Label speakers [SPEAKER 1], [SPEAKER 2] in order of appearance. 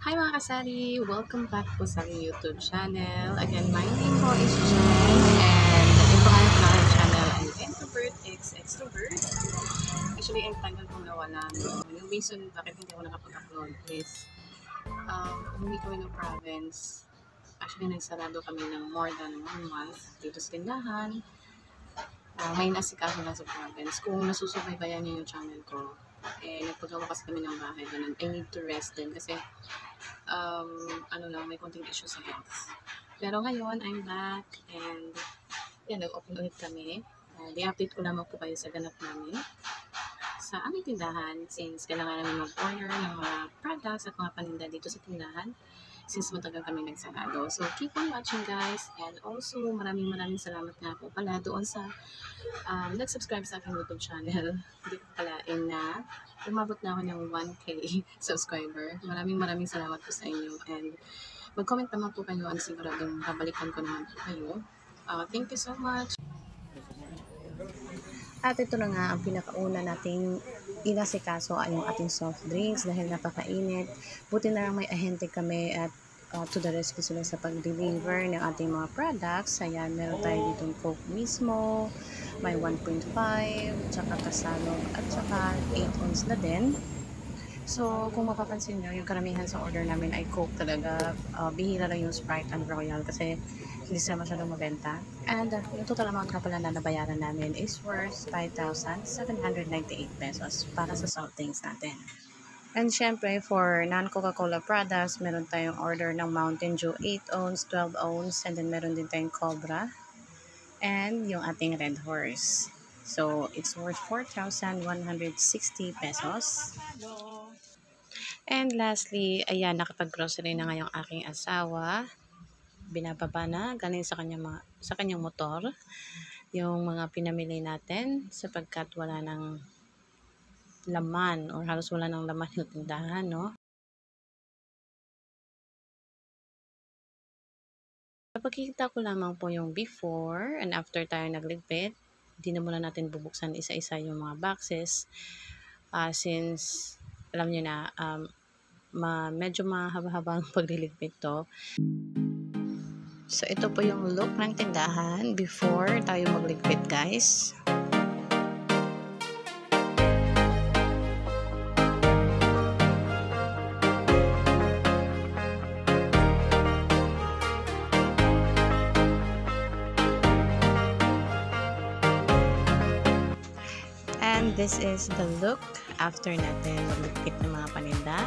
[SPEAKER 1] Hi mga kasari! Welcome back po sa aking YouTube channel. Again, my name po is Jen and yung pangalan po ng channel ay Introvert X Extrovert. Actually, ang tagal kong nawala. Yung reason bakit hindi ako nakapag-upload is umuwi kami ng province. Actually, nagsarado kami ng more than 1 month dito sa tindahan. May nasikaso lang sa province. Kung nasusubaybayan niyo yung channel ko, nagpagawa kasi kami ng bahay. Ganun. I need to rest din kasi may konting issue sa health. Pero ngayon, I'm back and nag-open ulit kami. I-update ko lamang po kayo sa ganap namin sa aming tindahan since kailangan namin mag-order ng mga products at mga paninda dito sa tindahan since matagal kami nagsarado. So, keep on watching guys and also maraming salamat nga po pala doon sa nag-subscribe sa aking YouTube channel. Hindi ko palain na umabot na ako ng 1K subscriber. Maraming salamat po sa inyo and mag-comment naman po kayo at siguradong babalikan ko naman po kayo. Thank you so much. At ito na nga ang pinakauna nating inasikaso ay yung ating soft drinks dahil napakainit. Buti na lang may ahente kami at to the rescue sila sa pag-deliver ng ating mga products. Ayan, meron tayo ditong Coke mismo, may 1.5, tsaka kasalog at tsaka 8 ounce na din. So, kung mapapansin nyo, yung karamihan sa order namin ay Coke talaga. Bihira lang yung Sprite and Royal kasi hindi sila masyadong mabenta. And yung total amount ka pala na nabayaran namin is worth 5,798 pesos para sa soft drinks natin. And syempre, for non-Coca-Cola products, meron tayong order ng Mountain Dew 8 ounce, 12 ounce, and then meron din tayong Cobra. And yung ating Red Horse. So, it's worth 4,160 pesos. And lastly, ayan, nakapag-grocery na ngayong aking asawa. Binababa na, galing sa kanyang motor. Yung mga pinamili natin sapagkat wala ng laman or halos wala ng laman yung tindahan, no? Napakikita ko lamang po yung before and after tayo nagligpit. Hindi na muna natin bubuksan isa-isa yung mga boxes since alam nyo na medyo mahaba-habang pagliligpit to. So ito po yung look ng tindahan before tayo magligpit guys. And this is the look after natin magligpit ng mga paninda.